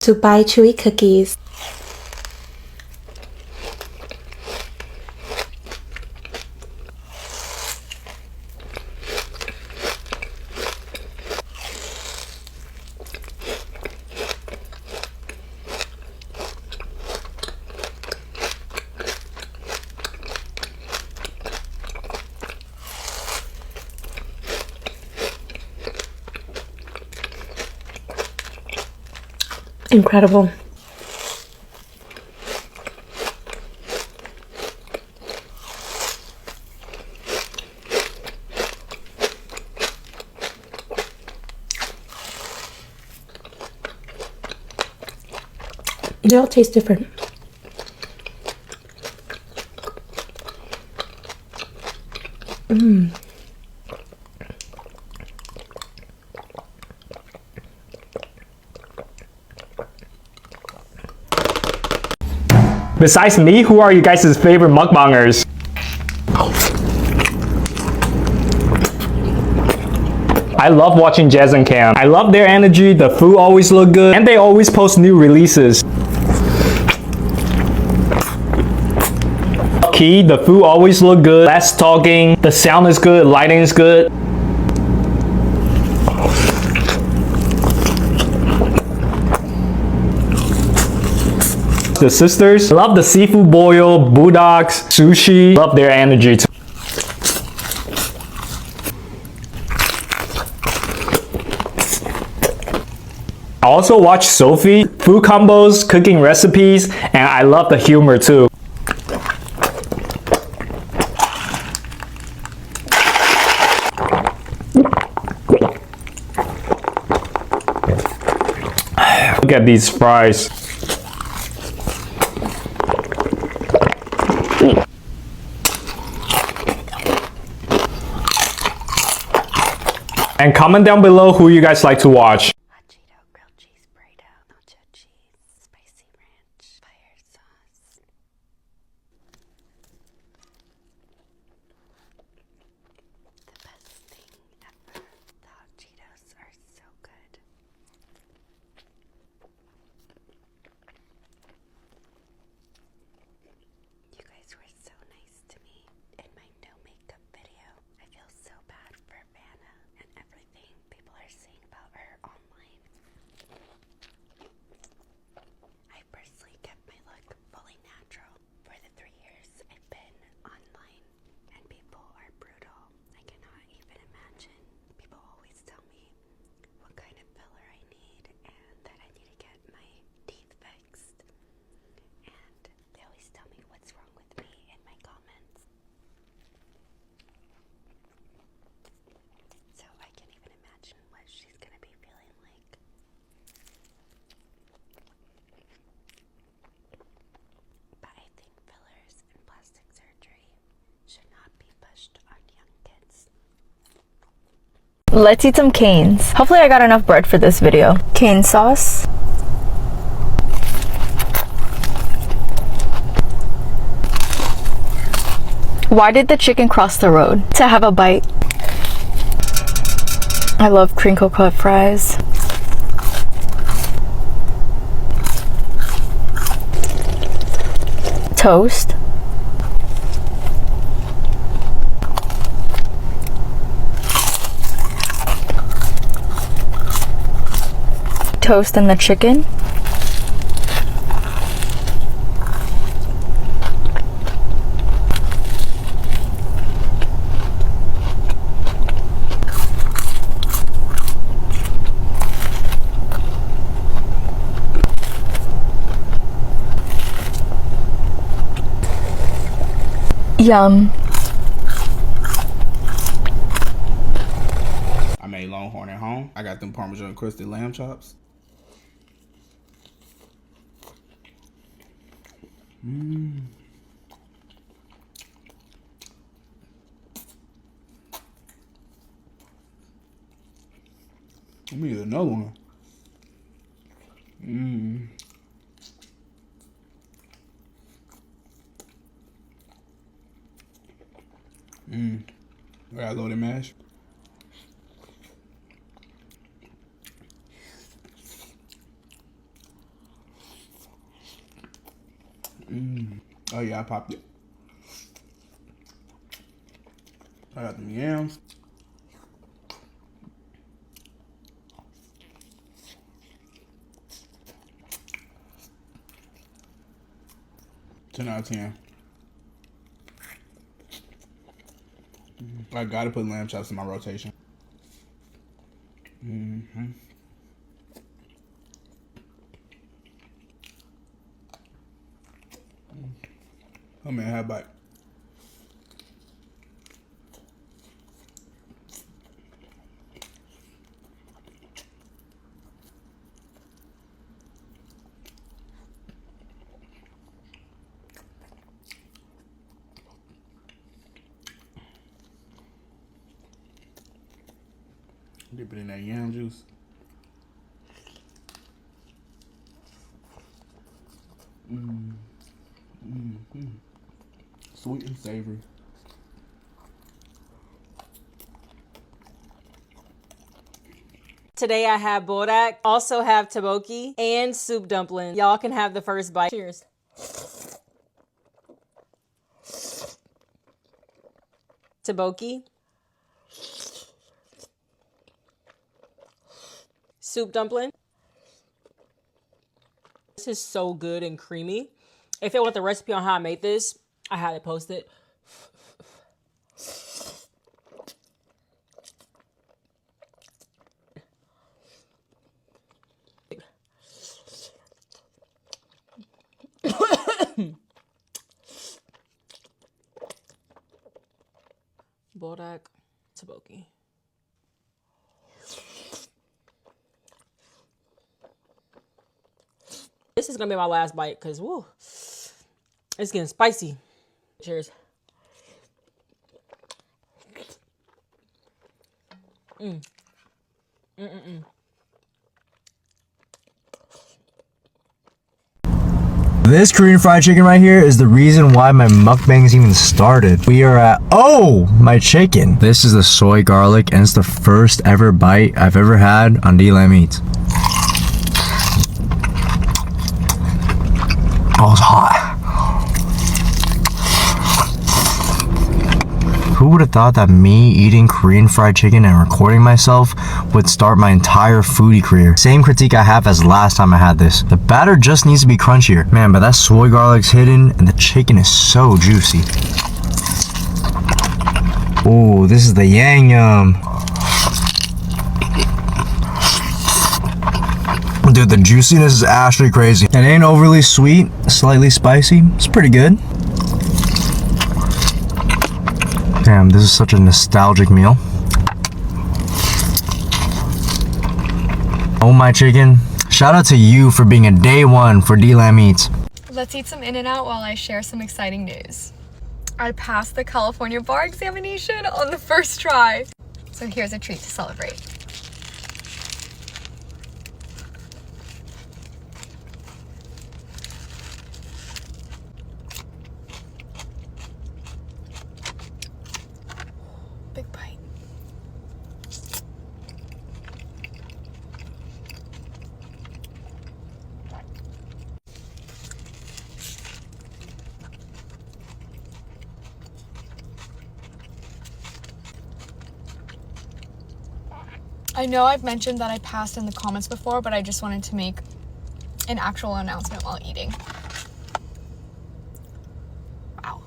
to buy chewy cookies. Incredible. They all taste different. Besides me, who are you guys' favorite mukbangers? I love watching Jazz and Cam. I love their energy, the food always look good, and they always post new releases. Key, the food always look good, less talking, the sound is good, lighting is good. The sisters, love the seafood boil, Buldaks, Sushi, love their energy too. I also watch Sophie, food combos, cooking recipes, and I love the humor too. Look at these fries. And comment down below who you guys like to watch. Grilled cheese burrito, nacho cheese, spicy ranch, fire sauce. The best thing ever. The hot Cheetos are so good. You guys were so nice to me in my no makeup video. I feel so bad for Vanna and everything people are saying about her online. I personally kept my look fully natural for the 3 years I've been online, and people are brutal. I cannot even imagine. People always tell me what kind of filler I need and that I need to get my teeth fixed. And they always tell me what's wrong with me in my comments. So I can't even imagine what she's gonna be feeling like. But I think fillers and plastic surgery should not be pushed on young kids. Let's eat some canes. Hopefully I got enough bread for this video. Cane sauce. Why did the chicken cross the road? To have a bite. I love crinkle cut fries. Toast. Toast and the chicken. Yum. I made Longhorn at home. I got them Parmesan crusted lamb chops. Let me get another one. I got loaded mash. Oh yeah, I popped it. I got the yams. Ten out of 10. I gotta put lamb chops in my rotation. Oh man, how about? Dip it in that yam juice. Sweet and savory. Today I have Buldak, also have taboki and soup dumpling. Y'all can have the first bite. Cheers. Taboki. Soup dumpling. This is so good and creamy. If you want the recipe on how I made this, I had it posted. Buldak, taboki. This is gonna be my last bite because woo, it's getting spicy. Cheers. This Korean fried chicken right here is the reason why my mukbangs even started. We are at, oh, my chicken. This is the soy garlic and it's the first ever bite I've ever had on D-Lamb Eats. Oh, it's hot. Who would have thought that me eating Korean fried chicken and recording myself would start my entire foodie career? Same critique I have as last time I had this. The batter just needs to be crunchier. Man, but that soy garlic's hidden and the chicken is so juicy. Oh, this is the yang yum. Dude, the juiciness is actually crazy. It ain't overly sweet, slightly spicy. It's pretty good. Damn, this is such a nostalgic meal. Oh my chicken. Shout out to you for being a day one for D-Lamb Eats. Let's eat some In-N-Out while I share some exciting news. I passed the California bar examination on the first try. So here's a treat to celebrate. Big bite. I know I've mentioned that I passed in the comments before, but I just wanted to make an actual announcement while eating. Wow.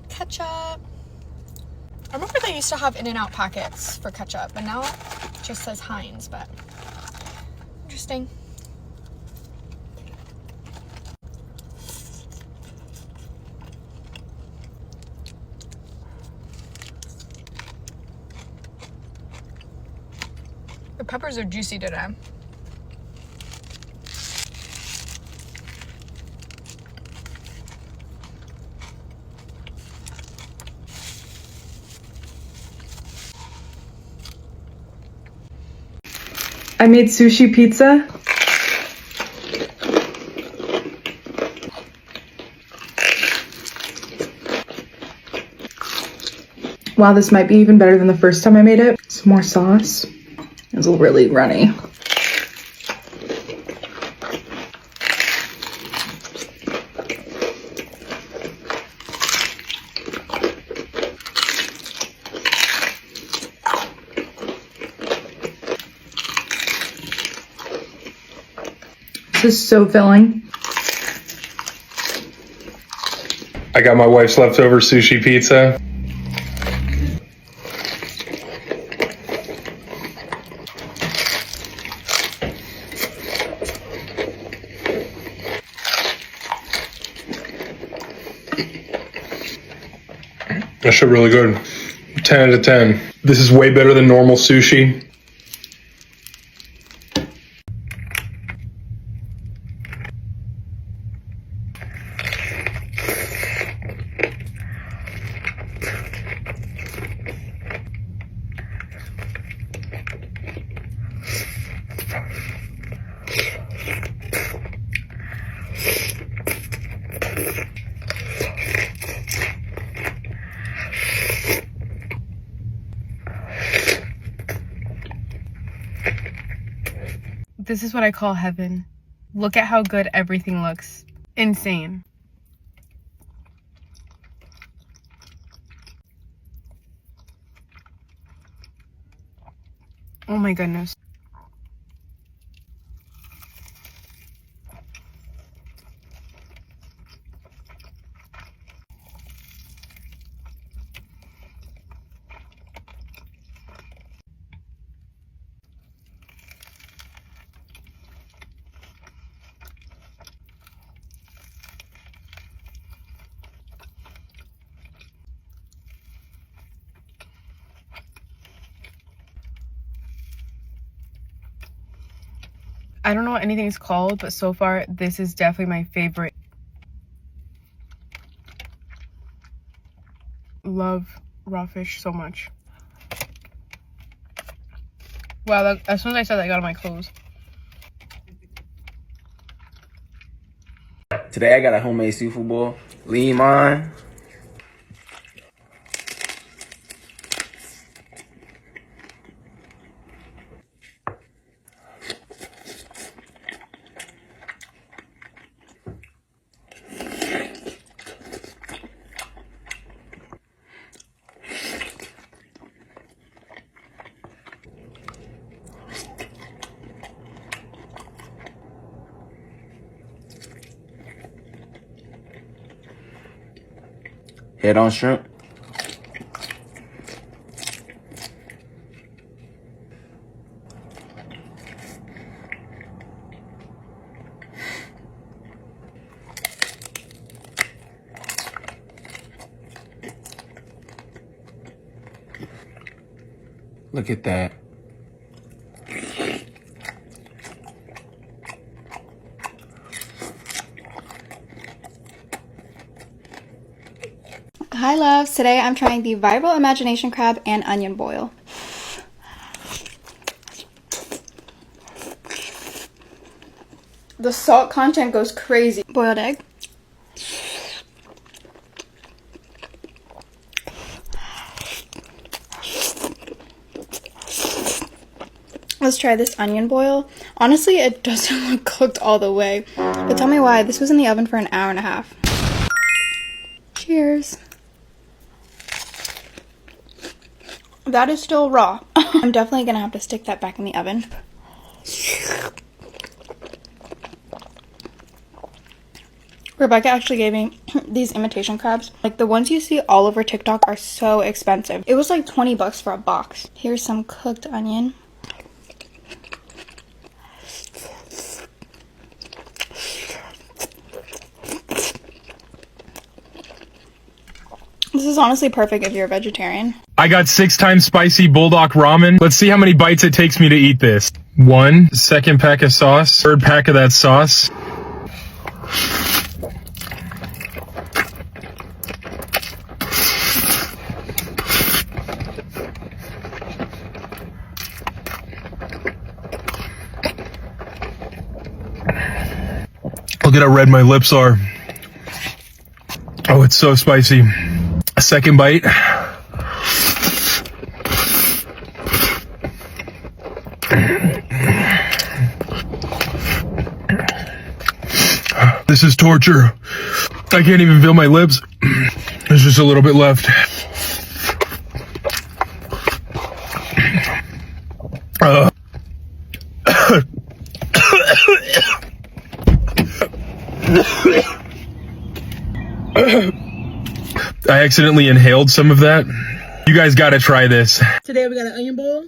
Ketchup. I remember they used to have In-N-Out packets for ketchup, but now it just says Heinz, but interesting. The peppers are juicy today. I made sushi pizza. Wow, this might be even better than the first time I made it. Some more sauce. It's really runny. This is so filling. I got my wife's leftover sushi pizza. That shit really good. 10 out of 10. This is way better than normal sushi. This is what I call heaven. Look at how good everything looks. Insane. Oh my goodness. I don't know what anything is called, but so far this is definitely my favorite. Love raw fish so much. Wow, as soon as I said that, I got on my clothes. Today I got a homemade seafood boil. Lean on. Head on shrimp. Look at that. Hi loves, today I'm trying the viral imagination crab and onion boil. The salt content goes crazy. Boiled egg. Let's try this onion boil. Honestly, it doesn't look cooked all the way, but tell me why. This was in the oven for an hour and a half. Cheers. That is still raw. I'm definitely gonna have to stick that back in the oven. Rebecca actually gave me these imitation crabs. Like the ones you see all over TikTok are so expensive. It was like 20 bucks for a box. Here's some cooked onion. This is honestly perfect if you're a vegetarian. I got 6 times spicy Buldak ramen. Let's see how many bites it takes me to eat this. 1, second pack of sauce, third pack of that sauce. Look at how red my lips are. Oh, it's so spicy. A second bite. This is torture. I can't even feel my lips. There's just a little bit left. I accidentally inhaled some of that. You guys gotta try this. Today we got an onion bowl.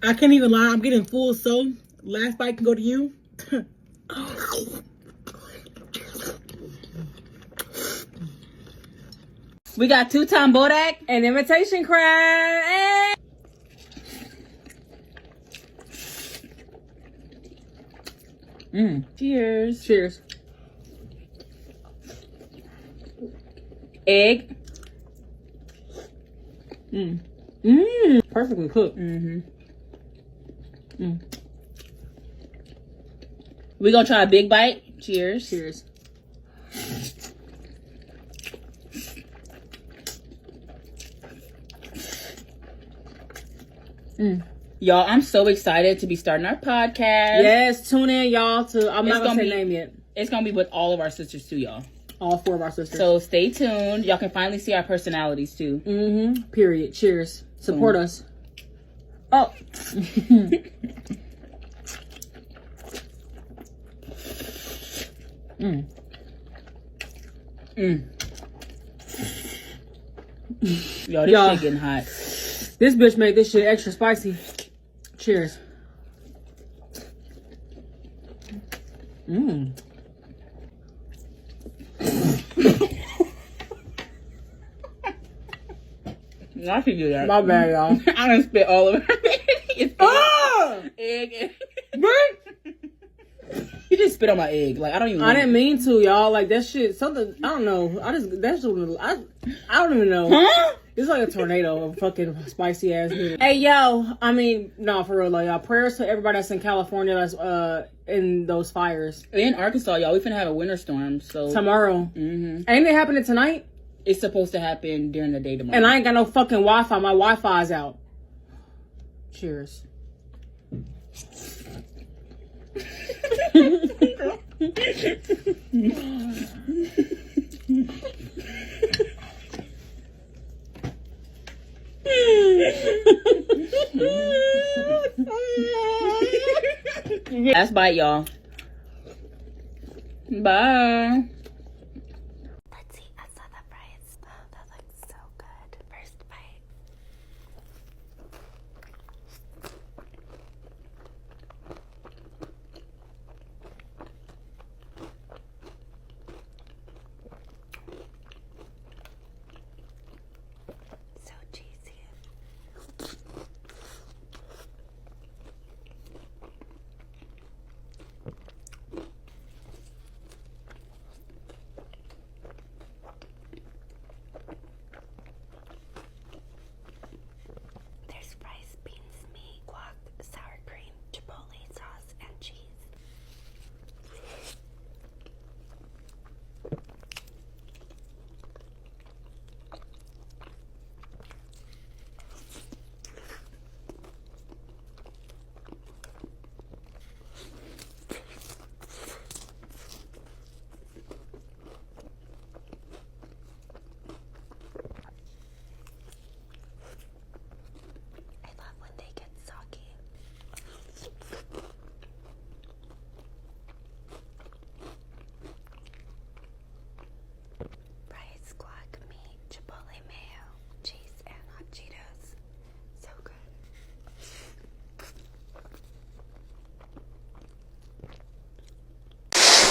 I can't even lie, I'm getting full, so last bite can go to you. We got two-time Buldak and imitation crab. Hey! Cheers. Cheers. Egg. Perfectly cooked. We gonna try a big bite. Cheers. Cheers. Y'all, I'm so excited to be starting our podcast. Yes, tune in, y'all. I'm not gonna say name yet. It's gonna be with all of our sisters too, y'all. All 4 of our sisters. So stay tuned. Y'all can finally see our personalities too. Period. Cheers. Support us. Oh. Yo, this shit getting hot. This bitch made this shit extra spicy. Cheers. I can do that. My bad, y'all. I done spit all over it. Egg. You just spit on my egg. Like, I don't even know. I didn't mean to, y'all. Like, that shit, something, I don't know. That's I don't even know. Huh? It's like a tornado of fucking spicy ass noodles. Hey, yo, I mean, no, for real, like, y'all. Prayers to everybody that's in California that's in those fires. In Arkansas, y'all, we finna have a winter storm, so. Tomorrow. Ain't it happening tonight? It's supposed to happen during the day tomorrow. And I ain't got no fucking Wi-Fi. My Wi-Fi's out. Cheers. Last bite, y'all. Bye. Let's see. I saw the fries. Oh, that looks so good. First bite. So cheesy.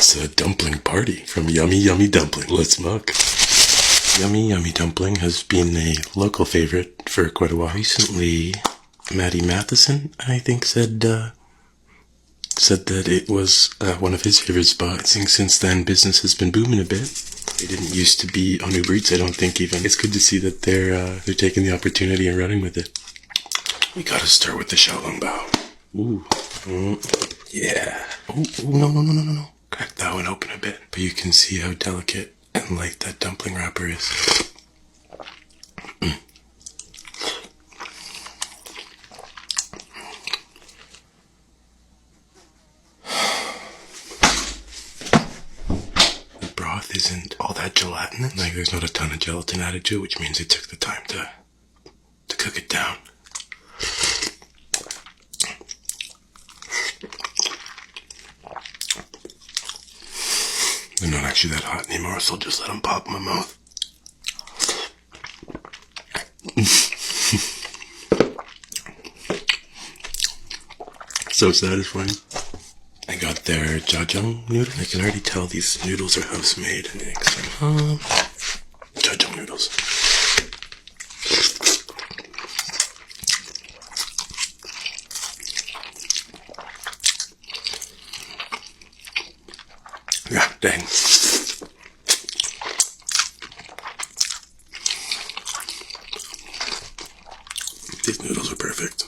It's a dumpling party from Yummy Yummy Dumpling. Let's mug. Yummy Yummy Dumpling has been a local favorite for quite a while. Recently, Maddie Matheson, I think, said that it was one of his favorite spots. I think since then, business has been booming a bit. They didn't used to be on Uber Eats, I don't think even. It's good to see that they're taking the opportunity and running with it. We gotta start with the xiaolong bao. Ooh. Yeah. Oh, no. Crack that one open a bit. But you can see how delicate and light that dumpling wrapper is. The broth isn't all that gelatinous. Like, there's not a ton of gelatin added to it, which means they took the time to cook it down. They're not actually that hot anymore, so I'll just let them pop in my mouth. So satisfying. I got their jajang noodle. I can already tell these noodles are house made. Jajang noodles. Yeah, dang. These noodles are perfect.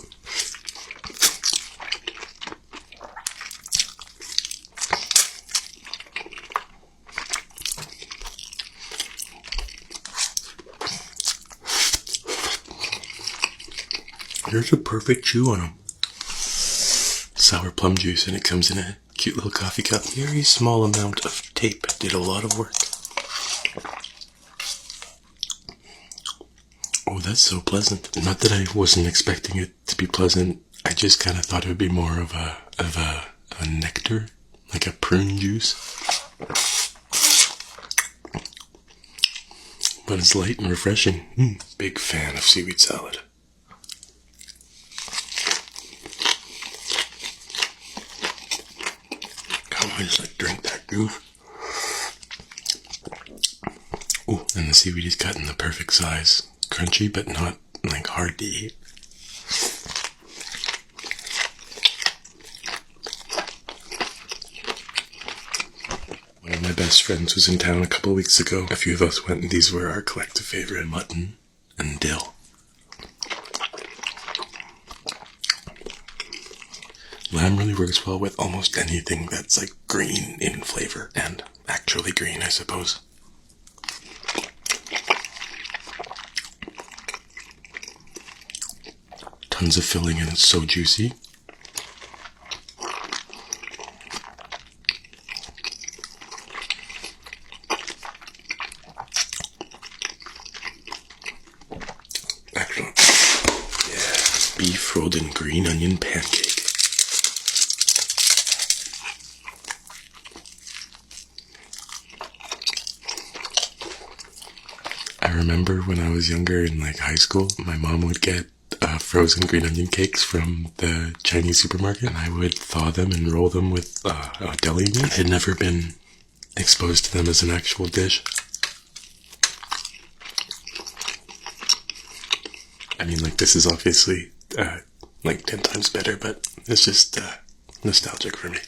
There's a perfect chew on them. Sour plum juice, and it comes in a cute little coffee cup. Very small amount of tape. Did a lot of work. Oh, that's so pleasant. Not that I wasn't expecting it to be pleasant. I just kind of thought it would be more of a nectar, like a prune juice. But it's light and refreshing. Big fan of seaweed salad. I just like drink that juice. Ooh, and the seaweed is cut in the perfect size. Crunchy, but not like hard to eat. One of my best friends was in town a couple weeks ago. A few of us went, and these were our collective favorite: mutton and dill. Lamb really works well with almost anything that's like green in flavor, and actually green, I suppose. Tons of filling, and it's so juicy. Excellent. Yeah. Beef rolled in green onion pancake. I remember when I was younger in like high school, my mom would get frozen green onion cakes from the Chinese supermarket, and I would thaw them and roll them with deli meat. I had never been exposed to them as an actual dish. I mean, like, this is obviously like 10 times better, but it's just nostalgic for me.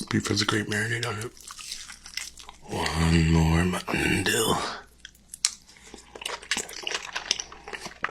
Beef has a great marinade on it. One more mutton dill.